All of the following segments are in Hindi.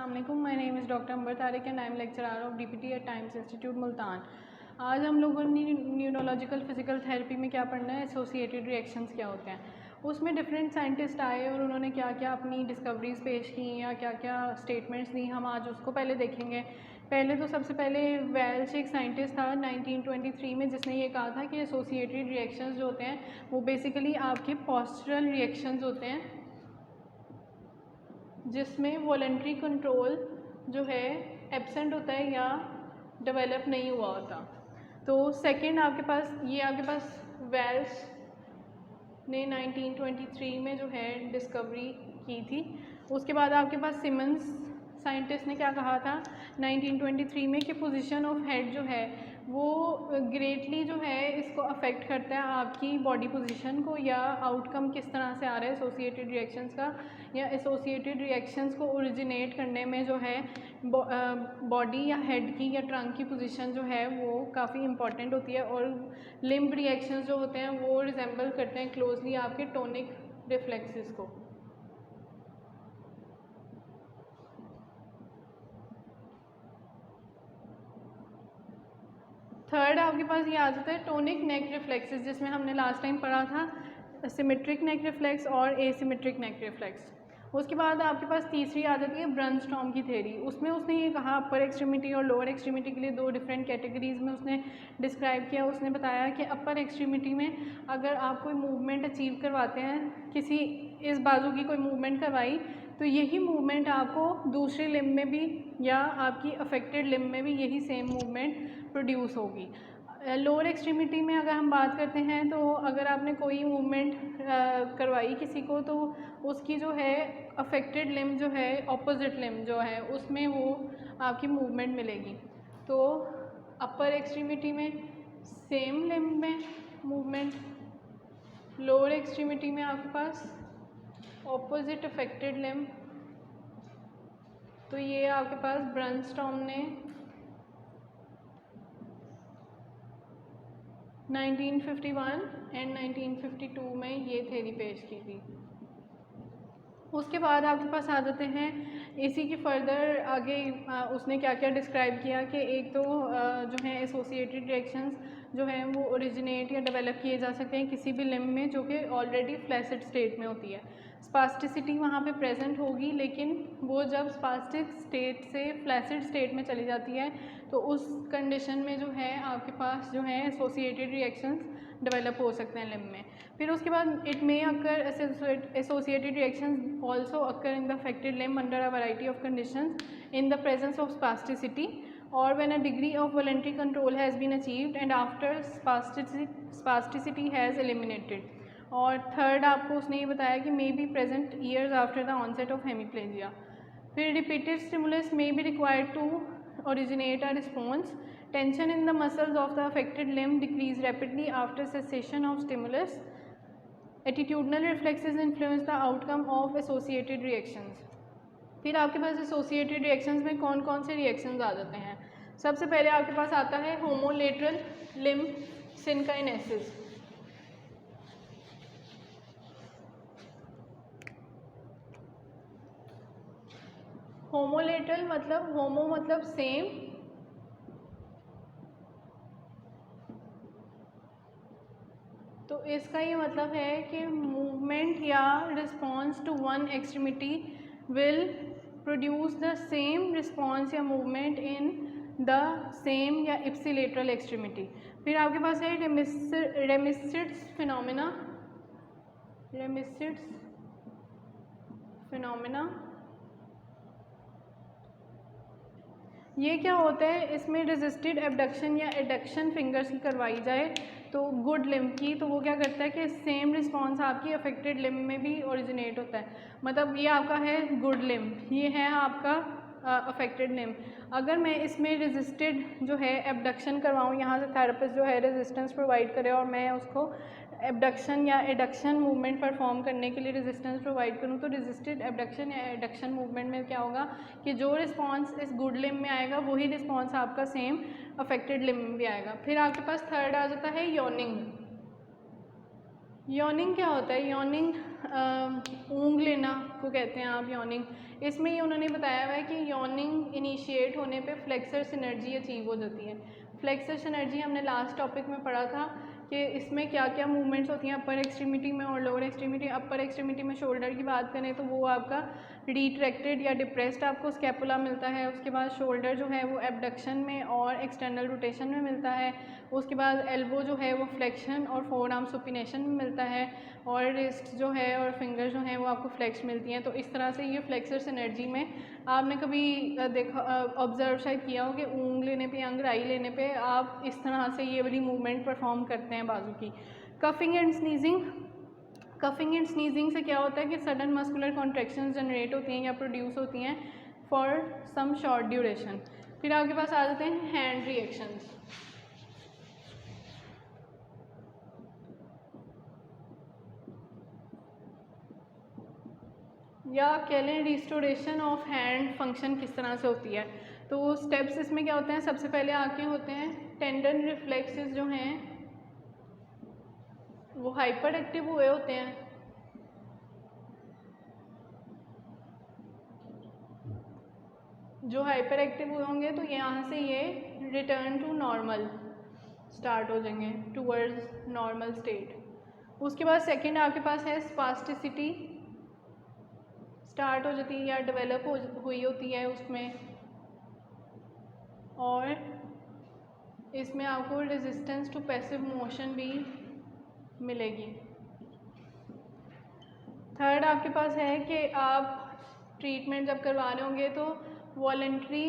अस्सलामुअलैकुम, my name is doctor Ambar Tariq and I am lecturer of DPT at Times Institute Multan. आज हम लोगों ने न्यूरोलॉजिकल फिजिकल थेरेपी में क्या पढ़ना है, एसोसिएटेड रिएक्शंस क्या होते हैं। उसमें डिफरेंट साइंटिस्ट आए और उन्होंने क्या क्या अपनी डिस्कवरीज़ पेश की या क्या क्या स्टेटमेंट्स दी, हम आज उसको पहले देखेंगे। पहले तो सबसे पहले वेल्च एक साइंटिस्ट था 1923 में, जिसने ये कहा था कि एसोसिएटेड रिएक्शंस जो होते हैं वो बेसिकली आपके पॉस्चरल रिएक्शंस होते हैं, जिसमें वॉलंटरी कंट्रोल जो है एब्सेंट होता है या डेवलप नहीं हुआ होता। तो सेकंड आपके पास वेल्स ने 1923 में जो है डिस्कवरी की थी। उसके बाद आपके पास सिमंस साइंटिस्ट ने क्या कहा था 1923 में कि पोजीशन ऑफ हेड जो है वो ग्रेटली जो है इसको अफेक्ट करता है आपकी बॉडी पोजीशन को, या आउटकम किस तरह से आ रहा है एसोसिएटेड रिएक्शंस का, या एसोसिएटेड रिएक्शंस को ओरिजिनेट करने में जो है बॉडी या हेड की या ट्रंक की पोजीशन जो है वो काफ़ी इंपॉर्टेंट होती है। और लिम्ब रिएक्शंस जो होते हैं वो रिजेंबल करते हैं क्लोजली आपके टोनिक रिफ्लेक्सेस को। थर्ड आपके पास ये आ जाता है टोनिक नेक रिफ्लेक्सेस, जिसमें हमने लास्ट टाइम पढ़ा था सिमेट्रिक नेक रिफ्लेक्स और एसिमेट्रिक नेक रिफ्लेक्स। उसके बाद आपके पास तीसरी आ जाती है ब्रनस्टॉर्म की थ्योरी। उसमें उसने ये कहा अपर एक्सट्रीमिटी और लोअर एक्सट्रीमिटी के लिए दो डिफरेंट कैटेगरीज में उसने डिस्क्राइब किया। उसने बताया कि अपर एक्सट्रीमिटी में अगर आप कोई मूवमेंट अचीव करवाते हैं, किसी इस बाजू की कोई मूवमेंट करवाई, तो यही मूवमेंट आपको दूसरे लिम्ब में भी या आपकी अफेक्टेड लिम्ब में भी यही सेम मूवमेंट प्रोड्यूस होगी। लोअर एक्सट्रीमिटी में अगर हम बात करते हैं तो अगर आपने कोई मूवमेंट करवाई किसी को, तो उसकी जो है अफेक्टेड लिम्ब जो है ऑपोजिट लिम्ब जो है उसमें वो आपकी मूवमेंट मिलेगी। तो अपर एक्सट्रीमिटी में सेम लिम्ब में मूवमेंट, लोअर एक्सट्रीमिटी में आपके पास ऑपोजिट अफेक्टेड लिम्ब। तो ये आपके पास ब्रनस्टॉर्म ने 1951 एंड 1952 में ये थ्योरी पेश की थी। उसके बाद आपके पास आ जाते हैं इसी की फर्दर आगे उसने क्या क्या डिस्क्राइब किया कि एक तो जो है एसोसिएटेड रिएक्शंस जो हैं वो ओरिजिनेट या डेवलप किए जा सकते हैं किसी भी लिम्ब में जो कि ऑलरेडी फ्लैसिड स्टेट में होती है। स्पास्टिसिटी वहाँ पे प्रेजेंट होगी, लेकिन वो जब स्पास्टिक स्टेट से फ्लैसिड स्टेट में चली जाती है तो उस कंडीशन में जो है आपके पास जो है एसोसिएटेड रिएक्शंस डेवलप हो सकते हैं लिम्ब में। फिर उसके बाद it may occur associated reactions also occur in the affected limb under a variety of conditions in the presence of spasticity or when a degree of voluntary control has been achieved and after spasticity has eliminated। और थर्ड आपको उसने ये बताया कि may be present years after the onset of hemiplegia. फिर repeated stimulus may be required to originate a response। Tension in the muscles of the affected limb decrease rapidly after cessation of stimulus। Attitudinal reflexes influence the outcome of associated reactions। फिर आपके पास एसोसिएटेड रिएक्शंस में कौन कौन से रिएक्शंस आ जाते हैं। सबसे पहले आपके पास आता है होमोलेटरल लिम्ब सिनकाइनेसिस। होमोलेटरल मतलब होमो मतलब सेम, तो इसका ये मतलब है कि मूवमेंट या response to one extremity will produce the same response या मूवमेंट इन द सेम या इप्सिलेटरल एक्सट्रीमिटी। फिर आपके पास है रेमिसिड्स फिनोमेना। ये क्या होता है, इसमें रेजिस्टेड एबडक्शन या एडक्शन फिंगर्स की करवाई जाए तो गुड लिम्ब की, तो वो क्या करता है कि सेम रिस्पॉन्स आपकी अफेक्टेड लिम्ब में भी ओरिजिनेट होता है। मतलब ये आपका है गुड लिम्ब, ये है आपका अफेक्टेड लिम्ब। अगर मैं इसमें रेजिस्टेड जो है एबडक्शन करवाऊँ, यहाँ से थेरेपिस्ट जो है रेजिस्टेंस प्रोवाइड करे और मैं उसको एबडक्शन या एडक्शन मूवमेंट परफॉर्म करने के लिए रेजिस्टेंस प्रोवाइड करूँ, तो रेजिस्टेड एबडक्शन या एडक्शन मूवमेंट में क्या होगा कि जो रिस्पांस इस गुड लिम्ब में आएगा वही रिस्पांस आपका सेम अफेक्टेड लिम्ब में भी आएगा। फिर आपके पास थर्ड आ जाता है यॉर्निंग। यॉर्निंग क्या होता है, यॉर्निंग ऊँग लेना को कहते हैं आप यॉनिंग। इसमें ये उन्होंने बताया हुआ है कि यॉनिंग इनिशिएट होने पे फ्लेक्सर सिनर्जी अचीव हो जाती है। फ्लेक्सर सिनर्जी हमने लास्ट टॉपिक में पढ़ा था कि इसमें क्या क्या मूवमेंट्स होती हैं अपर एक्सट्रीमिटी में और लोअर एक्सट्रीमिटी। अपर एक्सट्रीमिटी में शोल्डर की बात करें तो वो आपका रिट्रैक्टेड या डिप्रेस्ड आपको स्कैपुला मिलता है। उसके बाद शोल्डर जो है वो एबडक्शन में और एक्सटर्नल रोटेशन में मिलता है। उसके बाद एल्बो जो है वो फ्लेक्शन और फोर आर्म सुपिनेशन में मिलता है। और रिस्ट जो है और फिंगर जो है वो आपको फ्लेक्स मिलती हैं। तो इस तरह से ये फ्लेक्सर सिनर्जी में आपने कभी देखा ऑब्जर्व शायद किया हो कि ऊँग लेने पे या अंगड़ाई लेने पे आप इस तरह से ये वाली मूवमेंट परफॉर्म करते हैं बाजू की। Coughing and sneezing. Coughing and sneezing से क्या होता है कि सडन मस्कुलर कॉन्ट्रैक्शंस जनरेट होती हैं या प्रोड्यूस होती हैं फॉर सम शॉर्ट ड्यूरेशन। फिर आपके पास आ जाते हैं हैंड रिएक्शंस। या कह लें रिस्टोरेशन ऑफ हैंड फंक्शन किस तरह से होती है। तो स्टेप्स इसमें क्या होते हैं, सबसे पहले आके होते हैं टेंडन रिफ्लेक्सेस जो हैं वो हाइपर एक्टिव हुए होते हैं। जो हाइपर एक्टिव हुए होंगे तो यहाँ से ये रिटर्न टू नॉर्मल स्टार्ट हो जाएंगे, टूवर्ड्स नॉर्मल स्टेट। उसके बाद सेकंड आपके पास है स्पास्टिसिटी स्टार्ट हो जाती है या डेवलप हुई होती है उसमें। और इसमें आपको रेजिस्टेंस टू पैसिव मोशन भी मिलेगी। थर्ड आपके पास है कि आप ट्रीटमेंट जब करवा रहे होंगे तो वॉलेंट्री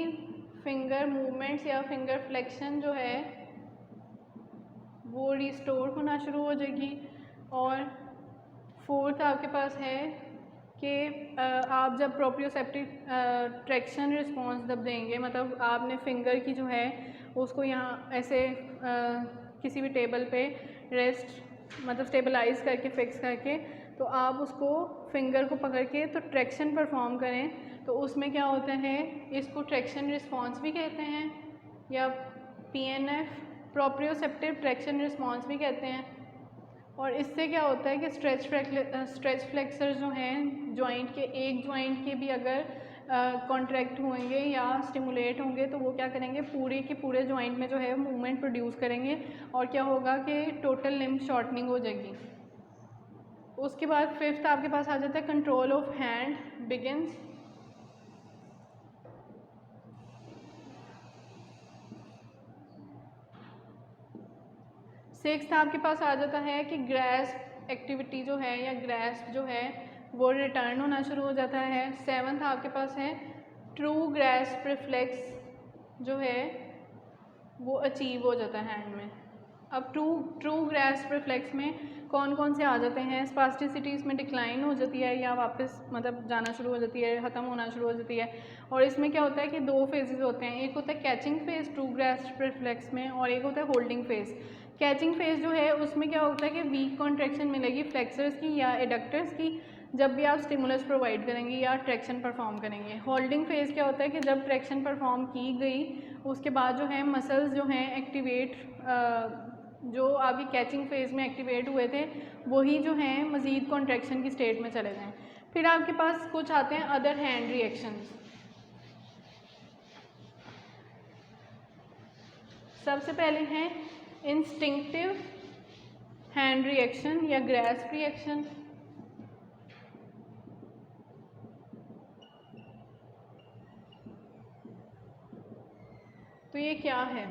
फिंगर मूवमेंट्स या फिंगर फ्लेक्शन जो है वो रिस्टोर होना शुरू हो जाएगी। और फोर्थ आपके पास है कि आप जब प्रोप्रियोसेप्टिक ट्रैक्शन रिस्पॉन्स जब देंगे, मतलब आपने फिंगर की जो है उसको यहाँ ऐसे किसी भी टेबल पे रेस्ट मतलब स्टेबलाइज करके फिक्स करके तो आप उसको फिंगर को पकड़ के तो ट्रैक्शन परफॉर्म करें। तो उसमें क्या होता है, इसको ट्रैक्शन रिस्पॉन्स भी कहते हैं या PNF प्रोप्रियोसेप्टिव ट्रैक्शन रिस्पॉन्स भी कहते हैं। और इससे क्या होता है कि स्ट्रेच फ्लेक्सर जो हैं जॉइंट के, एक जॉइंट के भी अगर कॉन्ट्रैक्ट होंगे या स्टिमुलेट होंगे तो वो क्या करेंगे, पूरे के पूरे जॉइंट में जो है मूवमेंट प्रोड्यूस करेंगे और क्या होगा कि टोटल लिम्ब शॉर्टनिंग हो जाएगी। उसके बाद फिफ्थ आपके पास आ जाता है control of hand begins. Sixth आपके पास आ जाता है कि ग्रैस्प एक्टिविटी जो है या ग्रैस्प जो है वो रिटर्न होना शुरू हो जाता है। सेवन्थ आपके पास है ट्रू ग्रैस्प रिफ्लेक्स जो है वो अचीव हो जाता है हैंड में। अब ट्रू ग्रैस्प रिफ्लेक्स में कौन कौन से आ जाते हैं, स्पास्टिसिटी इसमें डिक्लाइन हो जाती है या वापस मतलब जाना शुरू हो जाती है, ख़त्म होना शुरू हो जाती है। और इसमें क्या होता है कि दो फेजेस होते हैं, एक होता है catching phase true grasp reflex में और एक होता है होल्डिंग फेज। कैचिंग फेज जो है उसमें क्या होता है कि वीक कॉन्ट्रैक्शन मिलेगी फ्लेक्सर्स की या एडक्टर्स की जब भी आप स्टिमुलस प्रोवाइड करेंगे या ट्रैक्शन परफॉर्म करेंगे। होल्डिंग फेज क्या होता है कि जब ट्रैक्शन परफॉर्म की गई उसके बाद जो है मसल्स जो हैं एक्टिवेट, जो अभी कैचिंग फेज में एक्टिवेट हुए थे वही जो हैं मज़ीद कॉन्ट्रैक्शन की स्टेट में चले जाएँ। फिर आपके पास कुछ आते हैं अदर हैंड रिएक्शंस। सबसे पहले हैं इंस्टिंक्टिव हैंड रिएक्शन या ग्रैस्प रिएक्शन। तो ये क्या है,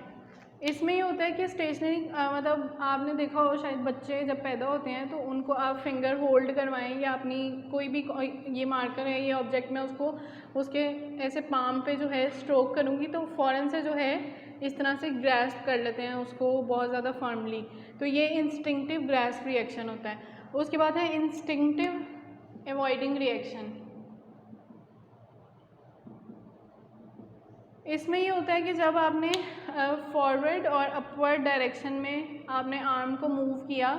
इसमें ये होता है कि स्टेशनरी मतलब आपने देखा हो शायद बच्चे जब पैदा होते हैं तो उनको आप फिंगर होल्ड करवाएं या अपनी कोई भी ये मार्कर है ये ऑब्जेक्ट में उसको उसके ऐसे पाम पे जो है स्ट्रोक करूँगी तो फ़ौरन से जो है इस तरह से ग्रैस्प कर लेते हैं उसको बहुत ज़्यादा फर्मली। तो ये इंस्टिंक्टिव ग्रैस्प रिएक्शन होता है। उसके बाद है इंस्टिंक्टिव अवॉइडिंग रिएक्शन। इसमें ये होता है कि जब आपने फॉरवर्ड और अपवर्ड डायरेक्शन में आपने आर्म को मूव किया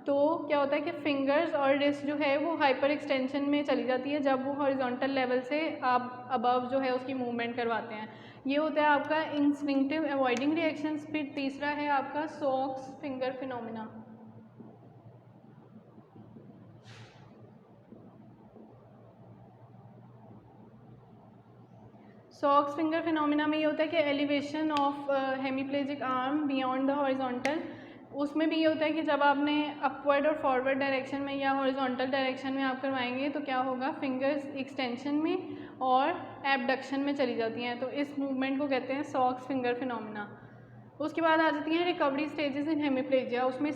तो क्या होता है कि फिंगर्स और रिस्ट जो है वो हाइपर एक्सटेंशन में चली जाती है जब वो हॉरिजॉन्टल लेवल से आप अबव जो है उसकी मूवमेंट करवाते हैं। ये होता है आपका इंस्टिंक्टिव अवॉइडिंग रिएक्शंस। फिर तीसरा है आपका Souques finger phenomena. Souques finger phenomena में ये होता है कि elevation of hemiplegic arm beyond the horizontal. उसमें भी ये होता है कि जब आपने अपवर्ड और फॉरवर्ड डायरेक्शन में या हॉरिजॉन्टल डायरेक्शन में आप करवाएंगे तो क्या होगा, फिंगर्स एक्सटेंशन में और एबडक्शन में चली जाती हैं, तो इस मूवमेंट को कहते हैं सॉक्स फिंगर फिनोमिना। उसके बाद आ जाती हैं रिकवरी स्टेजेस इन हेमीप्लेजिया। उसमें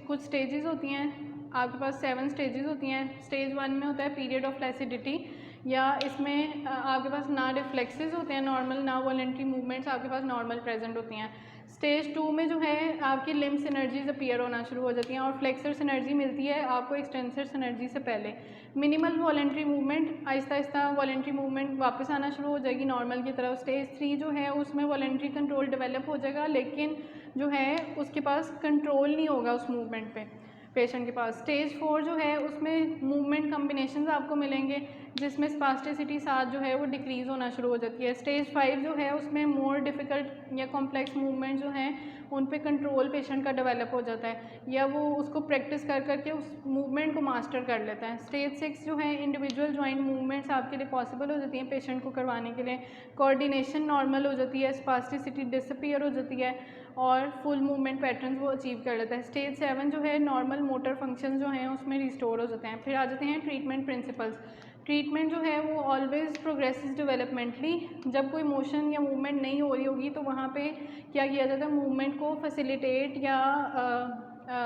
कुछ स्टेजेस होती हैं, आपके पास 7 स्टेजेस होती हैं। स्टेज 1 में होता है पीरियड ऑफ फ्लैसिडिटी, या इसमें आपके पास ना रिफ्लेक्सेस होते हैं नॉर्मल, ना वॉलेंट्री मूवमेंट्स आपके पास नॉर्मल प्रेजेंट होती हैं। स्टेज 2 में जो है आपकी लिम्ब सिनर्जीज अपीयर होना शुरू हो जाती हैं और फ्लेक्सर सिनर्जी मिलती है आपको एक्सटेंसर सिनर्जी से पहले। Minimal voluntary movement, Aahista Aahista voluntary movement वापस आना शुरू हो जाएगी नॉर्मल की तरफ। स्टेज 3 जो है उसमें वॉलेंट्री कंट्रोल डेवलप हो जाएगा, लेकिन जो है उसके पास कंट्रोल नहीं होगा उस मूवमेंट पे पेशेंट के पास। स्टेज 4 जो है उसमें मूवमेंट कम्बिनेशंस आपको मिलेंगे जिसमें स्पास्टिसिटी साथ जो है वो डिक्रीज़ होना शुरू हो जाती है। स्टेज 5 जो है उसमें मोर डिफ़िकल्ट या कॉम्प्लेक्स मूवमेंट जो हैं उन पे कंट्रोल पेशेंट का डेवलप हो जाता है, या वो उसको प्रैक्टिस कर करके उस मूवमेंट को मास्टर कर लेता है। स्टेज 6 जो है इंडिविजुअल जॉइंट मूवमेंट्स आपके लिए पॉसिबल हो जाती हैं पेशेंट को करवाने के लिए, कोऑर्डिनेशन नॉर्मल हो जाती है, स्पास्टिसिटी डिसअपीयर हो जाती है और फुल मूवमेंट पैटर्न वो अचीव कर लेता है। स्टेज 7 जो है नॉर्मल मोटर फंक्शन जो हैं उसमें रिस्टोर हो जाते हैं। फिर आ जाते हैं ट्रीटमेंट प्रिंसिपल्स। ट्रीटमेंट जो है वो ऑलवेज प्रोग्रेसिव डेवलपमेंटली। जब कोई मोशन या मूवमेंट नहीं हो रही होगी तो वहाँ पे क्या किया जाता है, मूवमेंट को फैसिलिटेट या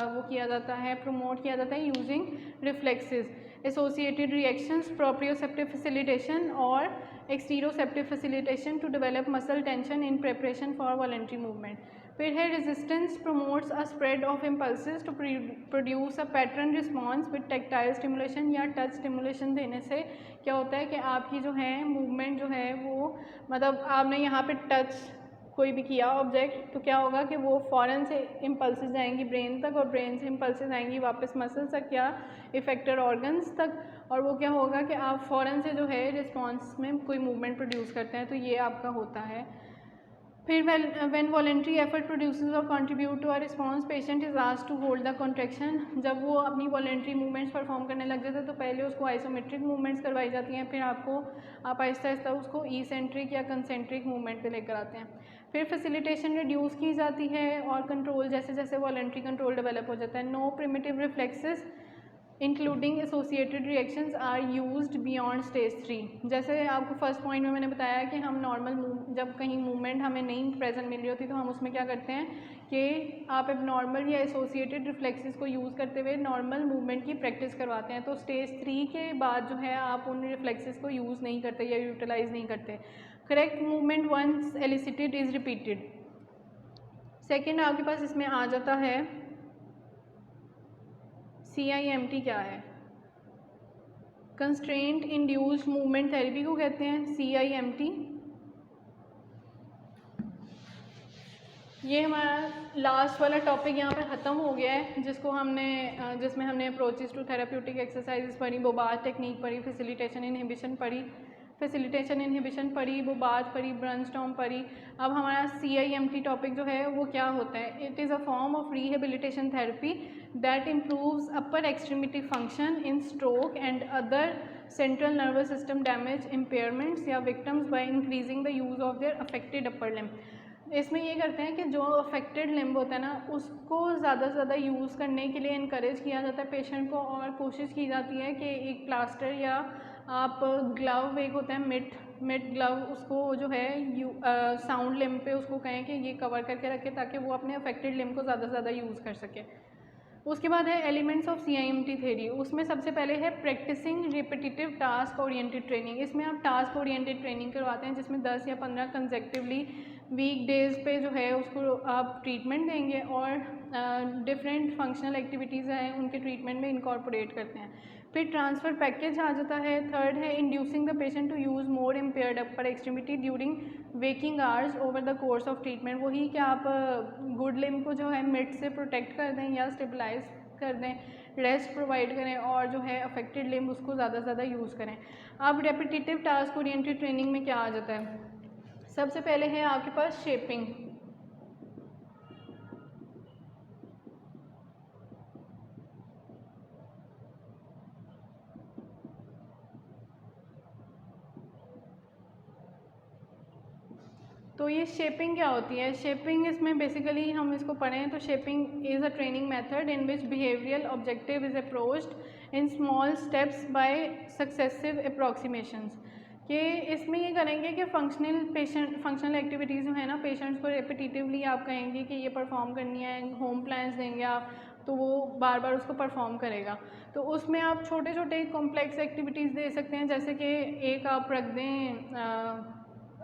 वो किया जाता है, प्रमोट किया जाता है using reflexes, associated reactions, proprioceptive facilitation और exteroceptive facilitation to develop muscle tension in preparation for voluntary movement. फिर है resistance promotes a spread of impulses to produce a pattern response with tactile stimulation या टच स्टिमुलेशन देने से क्या होता है कि आपकी जो है मूवमेंट जो है वो, मतलब आपने यहाँ पे टच कोई भी किया ऑब्जेक्ट तो क्या होगा कि वो फ़ौरन से इम्पल्सेस जाएंगी ब्रेन तक और ब्रेन से इम्पल्सेस आएंगी वापस मसल्स तक या इफेक्टेड ऑर्गन्स तक, और वो क्या होगा कि आप फ़ौरन से जो है रिस्पॉन्स में कोई मूवमेंट प्रोड्यूस करते हैं, तो ये आपका होता है। फिर when voluntary effort produces or contribute to a response, patient is asked to hold the contraction। जब वो अपनी voluntary movements परफॉर्म करने लग जाते हैं तो पहले उसको आइसोमेट्रिक मूवमेंट्स करवाई जाती हैं, फिर आप आहिस्ता आहिस्ता उसको ईसेंट्रिक या कंसेंट्रिक मूवमेंट पे लेकर आते हैं। फिर फैसिलिटेशन रिड्यूस की जाती है और कंट्रोल जैसे जैसे वॉलेंट्री कंट्रोल डेवलप हो जाता है। No primitive reflexes including associated reactions are used beyond stage 3। जैसे आपको फर्स्ट पॉइंट में मैंने बताया कि हम नॉर्मल जब कहीं मूवमेंट हमें नहीं प्रेजेंट मिल रही होती तो हम उसमें क्या करते हैं कि आप अब नॉर्मल या एसोसिएटेड रिफ्लेक्सेस को यूज़ करते हुए नॉर्मल मूवमेंट की प्रैक्टिस करवाते हैं। तो स्टेज 3 के बाद जो है आप उन रिफ्लेक्सेस को यूज़ नहीं करते या यूटिलाइज नहीं करते। Correct movement once elicited is repeated. Second आपके पास इसमें आ जाता है CIMT क्या है, कंस्ट्रेंट इंड्यूस्ड मूवमेंट थेरेपी को कहते हैं CIMT। ये हमारा लास्ट वाला टॉपिक यहाँ पर ख़त्म हो गया है, जिसमें हमने अप्रोचेस टू थेराप्यूटिक एक्सरसाइजेस पढ़ी, बोबार्ड टेक्निक पढ़ी, फैसिलिटेशन इनहिबिशन पढ़ी, बोबार्ड पढ़ी, ब्रेनस्टॉर्म पढ़ी। अब हमारा CIMT टॉपिक जो है वो क्या होता है, it is a form of rehabilitation therapy that improves upper extremity function in stroke and other central nervous system damage impairments या victims by increasing the use of their affected upper limb. इसमें ये करते हैं कि जो अफेक्टेड लिम्ब होता है ना उसको ज़्यादा से ज़्यादा यूज़ करने के लिए इनकरेज किया जाता है पेशेंट को, और कोशिश की जाती है कि एक प्लास्टर या आप ग्लव, एक होता है मिड ग्लव, उसको जो है साउंड लिम्ब पे उसको कहें कि ये कवर करके रखे ताकि वो अपने अफेक्टेड लिम्ब को ज़्यादा से ज़्यादा यूज़ कर सके। उसके बाद है एलिमेंट्स ऑफ CIMT थ्योरी। उसमें सबसे पहले है practising repetitive task oriented training. इसमें आप टास्क ओरिएंटेड ट्रेनिंग करवाते हैं जिसमें 10 या 15 कंसेक्टिवली वीक डेज़ पे जो है उसको आप ट्रीटमेंट देंगे और डिफरेंट फंक्शनल एक्टिविटीज़ हैं उनके ट्रीटमेंट में इनकॉर्पोरेट करते हैं। फिर ट्रांसफ़र पैकेज आ जाता है। थर्ड है inducing the patient to use more impaired upper extremity during waking hours over the course of treatment. वही कि आप गुड लिम्ब को जो है मिड से प्रोटेक्ट कर दें या स्टेबलाइज कर दें, रेस्ट प्रोवाइड करें और जो है अफेक्टेड लिम्ब उसको ज़्यादा से ज़्यादा यूज़ करें। अब रेपिटेटिव टास्क ओरिएंटेड ट्रेनिंग में क्या आ जाता है, सबसे पहले है आपके पास शेपिंग। तो ये शेपिंग क्या होती है? शेपिंग इसमें बेसिकली हम इसको पढ़ें तो shaping is a training method in which behavioural objective is approached in small steps by successive approximations. कि इसमें ये करेंगे कि फंक्शनल एक्टिविटीज़ जो है ना, पेशेंट्स को रेपिटेटिवली आप कहेंगे कि ये परफॉर्म करनी है, होम प्लान्स देंगे आप, तो वो बार बार उसको परफॉर्म करेगा। तो उसमें आप छोटे छोटे कॉम्प्लेक्स एक्टिविटीज़ दे सकते हैं, जैसे कि एक आप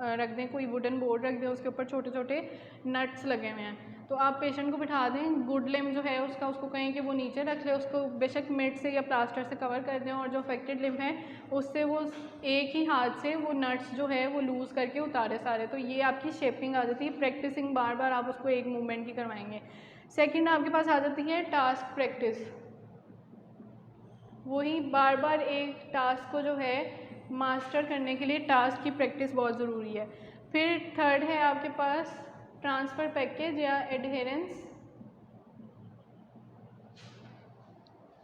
रख दें कोई वुडन बोर्ड रख दें, उसके ऊपर छोटे छोटे नट्स लगे हुए हैं, तो आप पेशेंट को बिठा दें, गुड लिम्ब जो है उसका उसको कहें कि वो नीचे रख ले, उसको बेशक मिट से या प्लास्टर से कवर कर दें, और जो अफेक्टेड लिम्ब है उससे वो एक ही हाथ से वो नट्स जो है वो लूज़ करके उतारे सारे। तो ये आपकी शेपिंग आ जाती है, प्रैक्टिसिंग बार बार आप उसको एक मूवमेंट की करवाएंगे। सेकंड आपके पास आ जाती है टास्क प्रैक्टिस, वही बार बार एक टास्क को जो है मास्टर करने के लिए टास्क की प्रैक्टिस बहुत ज़रूरी है। फिर थर्ड है आपके पास ट्रांसफ़र पैकेज या एडहेरेंस,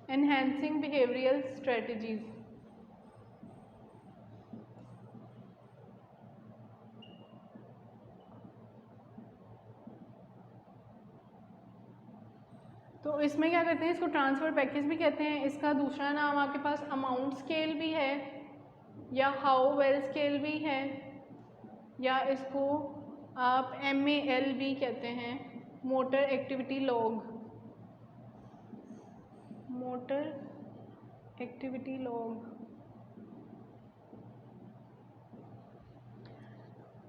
एनहेंसिंग बिहेवियरल स्ट्रेटजीज़। तो इसमें क्या करते हैं, इसको ट्रांसफ़र पैकेज भी कहते हैं, इसका दूसरा नाम आपके पास अमाउंट स्केल भी है या हाउ वेल स्केल भी है, या इसको आप MAL भी कहते हैं, motor activity log, motor activity log.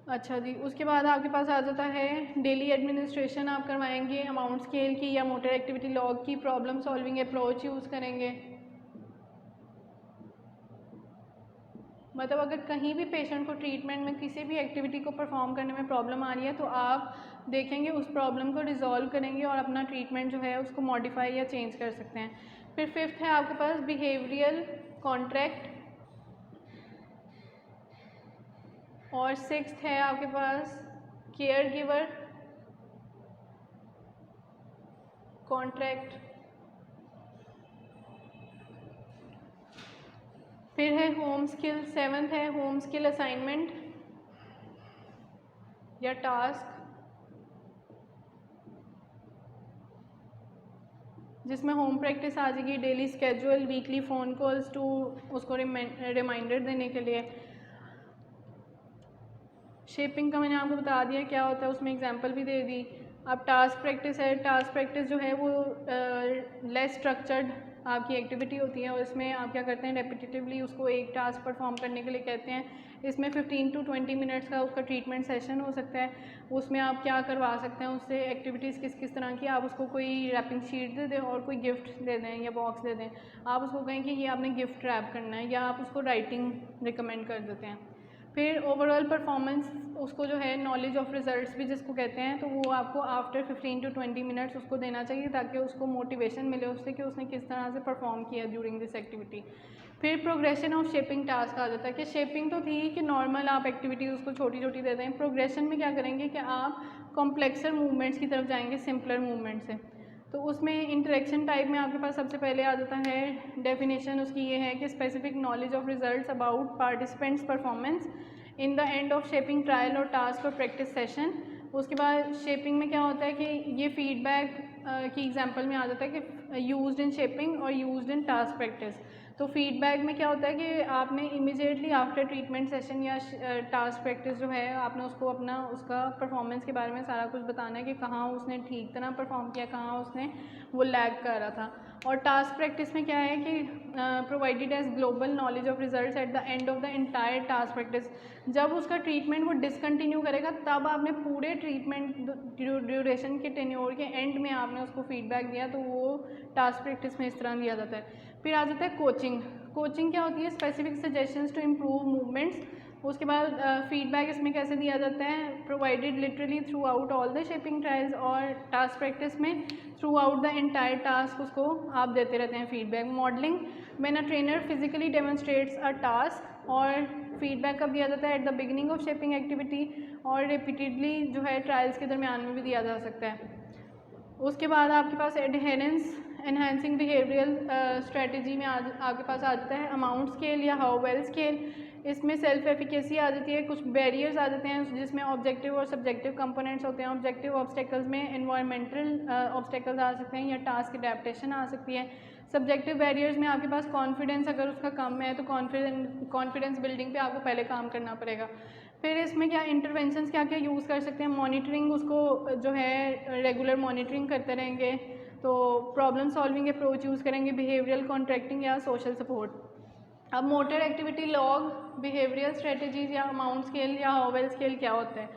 अच्छा जी, उसके बाद आपके पास आ जाता है डेली एडमिनिस्ट्रेशन आप करवाएंगे अमाउंट स्केल की या मोटर एक्टिविटी लॉग की, प्रॉब्लम सॉल्विंग अप्रोच यूज़ करेंगे। मतलब अगर कहीं भी पेशेंट को ट्रीटमेंट में किसी भी एक्टिविटी को परफॉर्म करने में प्रॉब्लम आ रही है, तो आप देखेंगे उस प्रॉब्लम को रिजॉल्व करेंगे और अपना ट्रीटमेंट जो है उसको मॉडिफाई या चेंज कर सकते हैं। फिर फिफ्थ है आपके पास बिहेवियरल कॉन्ट्रैक्ट, और सिक्स्थ है आपके पास केयर गिवर कॉन्ट्रैक्ट। फिर है होम स्किल, सेवन्थ है होम स्किल असाइनमेंट या टास्क, जिसमें होम प्रैक्टिस आ जाएगी, daily schedule, weekly phone calls to उसको रिमाइंडर देने के लिए। शेपिंग का मैंने आपको बता दिया क्या होता है, उसमें एग्जांपल भी दे दी। अब टास्क प्रैक्टिस है, टास्क प्रैक्टिस जो है वो लेस स्ट्रक्चर्ड आपकी एक्टिविटी होती है, और इसमें आप क्या करते हैं, रेपिटेटिवली उसको एक टास्क परफॉर्म करने के लिए कहते हैं। इसमें 15 to 20 मिनट्स का उसका ट्रीटमेंट सेशन हो सकता है, उसमें आप क्या करवा सकते हैं उससे, एक्टिविटीज़ किस किस तरह की, आप उसको कोई रैपिंग शीट दे दें और कोई गिफ्ट दे दें या बॉक्स दे दें, आप उसको कहें कि ये आपने गिफ्ट रैप करना है, या आप उसको राइटिंग रिकमेंड कर देते हैं। फिर ओवरऑल परफॉर्मेंस, उसको जो है नॉलेज ऑफ रिजल्ट्स भी जिसको कहते हैं, तो वो आपको आफ्टर 15 to 20 मिनट्स उसको देना चाहिए, ताकि उसको मोटिवेशन मिले उससे कि उसने किस तरह से परफॉर्म किया ड्यूरिंग दिस एक्टिविटी। फिर प्रोग्रेशन ऑफ शेपिंग टास्क आ जाता है कि शेपिंग तो थी कि नॉर्मल आप एक्टिविटीज़ उसको छोटी छोटी दे दें, प्रोग्रेशन में क्या करेंगे कि आप कॉम्प्लेक्सर मूवमेंट्स की तरफ जाएंगे सिंपलर मूवमेंट से। तो उसमें इंटरेक्शन टाइप में आपके पास सबसे पहले आ जाता है डेफिनेशन उसकी ये है कि specific knowledge of results about participants performance in the end of shaping trial और टास्क और प्रैक्टिस सेशन। उसके बाद शेपिंग में क्या होता है कि ये फीडबैक की एग्जांपल में आ जाता है कि यूज्ड इन शेपिंग और यूज्ड इन टास्क प्रैक्टिस। तो फीडबैक में क्या होता है कि आपने इमीडिएटली आफ्टर ट्रीटमेंट सेशन या टास्क प्रैक्टिस जो है आपने उसको अपना उसका परफॉर्मेंस के बारे में सारा कुछ बताना है कि कहाँ उसने ठीक तरह परफॉर्म किया, कहाँ उसने वो लैग कर रहा था। और टास्क प्रैक्टिस में क्या है कि provided as global knowledge of results at the end of the entire task practice. जब उसका ट्रीटमेंट वो डिसकंटिन्यू करेगा तब आपने पूरे ट्रीटमेंट ड्यूरेशन के टेन्योर के एंड में आपने उसको फीडबैक दिया, तो वो टास्क प्रैक्टिस में इस तरह दिया जाता है। फिर आ जाता है कोचिंग। कोचिंग क्या होती है, specific suggestions to improve movements. उसके बाद फीडबैक इसमें कैसे दिया जाता है, provided literally throughout all the shaping trials, और टास्क प्रैक्टिस में throughout the entire task उसको आप देते रहते हैं feedback. Modelling, when a trainer physically demonstrates a task, और फीडबैक कब दिया जाता है, at the beginning of shaping activity, और रिपीटेडली जो है ट्रायल्स के दरमियान में भी दिया जा सकता है। उसके बाद आपके पास एडहेरेंस, एनहांसिंग बिहेवियरल स्ट्रेटजी में आपके पास आ जाता है अमाउंट स्केल या हाउ वेल स्केल। इसमें सेल्फ एफिकेसी आ जाती है, कुछ बैरियर्स आ जाते हैं जिसमें ऑब्जेक्टिव और सब्जेक्टिव कंपोनेंट्स होते हैं। ऑब्जेक्टिव ऑब्स्टेकल्स में एनवायरमेंटल ऑब्स्टेकल्स आ सकते हैं या टास्क अडेप्टेशन आ सकती है। सब्जेक्टिव बैरियर्स में आपके पास कॉन्फिडेंस अगर उसका कम है तो कॉन्फिडेंस बिल्डिंग पे आपको पहले काम करना पड़ेगा। फिर इसमें क्या इंटरवेंशंस क्या क्या यूज़ कर सकते हैं, मॉनिटरिंग, उसको जो है रेगुलर मॉनिटरिंग करते रहेंगे, तो प्रॉब्लम सॉल्विंग अप्रोच यूज़ करेंगे, बिहेवियरल कॉन्ट्रैक्टिंग या सोशल सपोर्ट। अब motor activity log, behavioural strategies या अमाउंट स्केल या हॉवेल स्केल क्या होता है,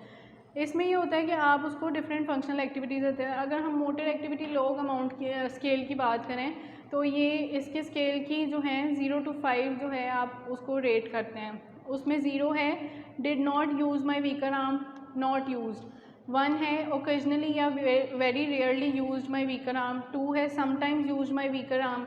इसमें ये होता है कि आप उसको डिफरेंट फंक्शनल एक्टिविटीज़ देते हैं। अगर हम मोटर एक्टिविटी लॉग अमाउंट की स्केल की बात करें तो ये इसके स्केल की जो है 0 to 5 जो है आप उसको रेट करते हैं। उसमें 0 है did not use my weaker arm, not used. 1 है ओकेजनली या very rarely used my weaker arm. 2 है sometimes used my weaker arm.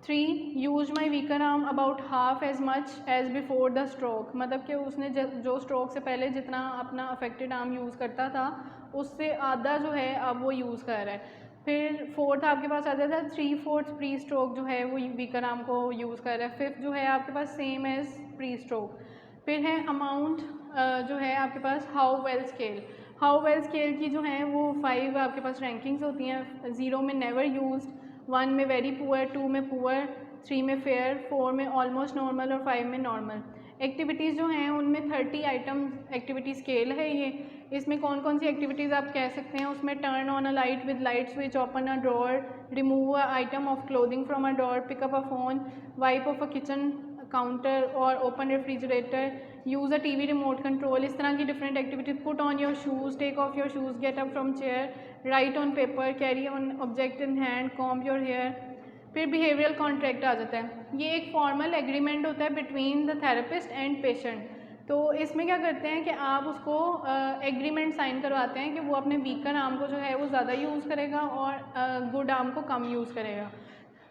3 use my weaker arm about half as much as before the stroke, मतलब कि उसने जो स्ट्रोक से पहले जितना अपना अफेक्टेड आर्म यूज़ करता था उससे आधा जो है अब वो यूज़ कर रहा है। फिर 4th आपके पास आ जाता है 3/4 प्री स्ट्रोक जो है वो वीकर आर्म को यूज़ कर रहा है। 5th जो है आपके पास सेम एज प्री स्ट्रोक। फिर है अमाउंट जो है आपके पास how well scale. How well scale की जो है वो 5 आपके पास रैंकिंग्स होती हैं। 0 में नेवर यूज्ड, 1 में वेरी पुअर, 2 में पुअर, 3 में फेयर, 4 में ऑलमोस्ट नॉर्मल और 5 में नॉर्मल। एक्टिविटीज़ जो हैं उनमें 30 आइटम एक्टिविटी स्केल है ये। इसमें कौन कौन सी एक्टिविटीज़ आप कह सकते हैं, उसमें turn on a light with light switch, open a drawer, remove a item of clothing from a drawer, pick up a phone, wipe off a kitchen counter और open refrigerator, use a TV remote control. इस तरह की different activities. Put on your shoes, take off your shoes, get up from chair, write on paper, carry on object in hand, comb your hair. फिर बिहेवियरल कॉन्ट्रैक्ट आ जाता है। ये एक फॉर्मल एग्रीमेंट होता है between the therapist and patient. तो इसमें क्या करते हैं कि आप उसको एग्रीमेंट साइन करवाते हैं कि वो अपने वीकर आर्म को जो है वो ज़्यादा यूज़ करेगा और गुड आर्म को कम यूज़ करेगा।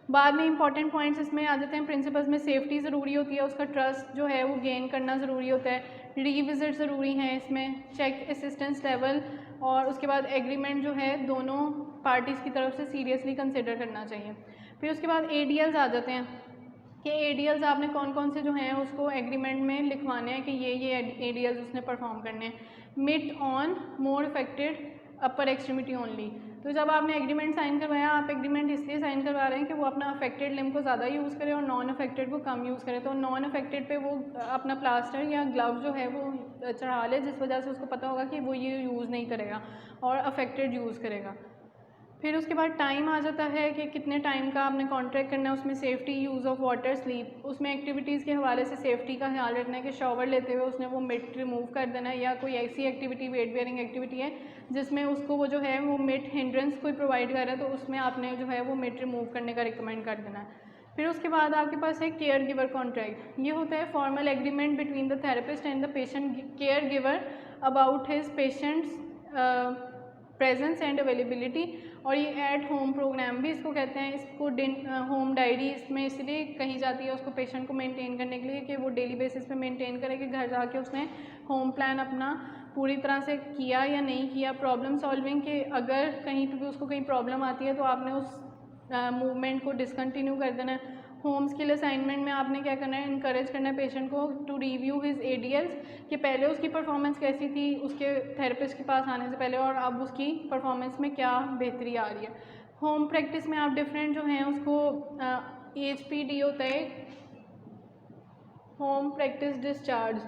बाद में इंपॉर्टेंट पॉइंट्स इसमें आ जाते हैं। प्रिंसिपल्स में सेफ्टी ज़रूरी होती है, उसका ट्रस्ट जो है वो गेन करना ज़रूरी होता है, रीविज़िट ज़रूरी हैं इसमें, चेक असिस्टेंस लेवल, और उसके बाद एग्रीमेंट जो है दोनों पार्टीज़ की तरफ से सीरियसली कंसिडर करना चाहिए। फिर उसके बाद ADLs आ जाते हैं कि ADLs आपने कौन कौन से जो हैं उसको एग्रीमेंट में लिखवाने हैं कि ये ADLs उसने परफॉर्म करने हैं। मिट on more affected upper extremity only. तो जब आपने एग्रीमेंट साइन करवाया, आप एग्रीमेंट इसलिए साइन करवा रहे हैं कि वो अपना अफेक्टेड लिम्ब को ज़्यादा यूज़ करे और नॉन अफेक्टेड को कम यूज़ करे। तो नॉन अफेक्टेड पे वो अपना प्लास्टर या ग्लव जो है वो चढ़ा ले, जिस वजह से उसको पता होगा कि वो ये यूज़ नहीं करेगा और अफेक्टेड यूज़ करेगा। फिर उसके बाद टाइम आ जाता है कि कितने टाइम का आपने कॉन्ट्रैक्ट करना है। उसमें safety, use of water, sleep, उसमें एक्टिविटीज़ के हवाले से सेफ्टी का ख्याल रखना है कि शॉवर लेते हुए उसने वो मिट रिमूव कर देना है, या कोई ऐसी एक्टिविटी वेट बेयरिंग एक्टिविटी है जिसमें उसको वो जो है वो मिट हिंड्रेंस कोई प्रोवाइड कर रहा है तो उसमें आपने जो है वो मिट रिमूव करने का रिकमेंड कर देना है। फिर उसके बाद आपके पास है केयर गिवर कॉन्ट्रैक्ट। ये होता है formal agreement between the therapist and the patient care giver about his patients presence and availability. और ये एट होम प्रोग्राम भी इसको कहते हैं। इसको होम डायरी इसमें इसलिए कही जाती है उसको पेशेंट को मेंटेन करने के लिए कि वो डेली बेसिस पे मेंटेन करे कि घर जाके उसने होम प्लान अपना पूरी तरह से किया या नहीं किया। प्रॉब्लम सॉल्विंग के अगर कहीं पे भी उसको कहीं प्रॉब्लम आती है तो आपने उस मूवमेंट को डिसकंटिन्यू कर देना है। होम स्किल असाइनमेंट में आपने क्या करना है, इनकरेज करना है पेशेंट को टू रिव्यू हिज ADLs कि पहले उसकी परफॉर्मेंस कैसी थी उसके थेरेपिस्ट के पास आने से पहले और अब उसकी परफॉर्मेंस में क्या बेहतरी आ रही है। होम प्रैक्टिस में आप डिफरेंट जो हैं उसको HPD होता है, होम प्रैक्टिस डिस्चार्ज,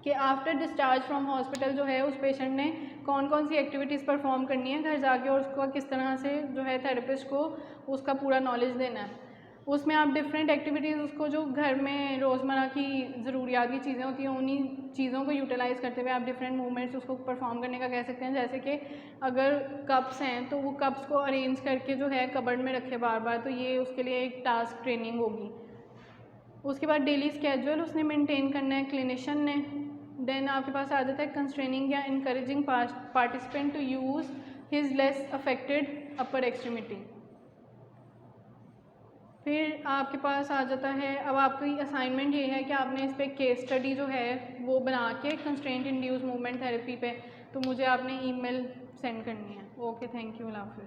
कि आफ्टर डिस्चार्ज फ्रॉम हॉस्पिटल जो है उस पेशेंट ने कौन कौन सी एक्टिविटीज़ परफॉर्म करनी है घर जाके और उसको किस तरह से जो है थेरेपिस्ट को उसका पूरा नॉलेज देना है। उसमें आप डिफरेंट एक्टिविटीज़ उसको जो घर में रोज़मर्रा की ज़रूरियात की चीज़ें होती हैं उन्हीं चीज़ों को यूटिलाइज़ करते हुए आप डिफरेंट मूवमेंट्स उसको परफॉर्म करने का कह सकते हैं। जैसे कि अगर कप्स हैं तो वो कप्स को अरेंज करके जो है कबर्ड में रखे बार बार, तो ये उसके लिए एक टास्क ट्रेनिंग होगी। उसके बाद डेली स्केड्यूल उसने मेंटेन करना है क्लिनिशियन ने। देन आपके पास आ जाता है कंस्ट्रेनिंग या encouraging participant to use his less affected upper extremity. फिर आपके पास आ जाता है, अब आपकी असाइनमेंट ये है कि आपने इस पर केस स्टडी जो है वो बना के कंस्ट्रेंट इंड्यूस मूवमेंट थेरेपी पे, तो मुझे आपने ईमेल सेंड करनी है। ओके, थैंक यू, अल्लाह हाफ़िज़।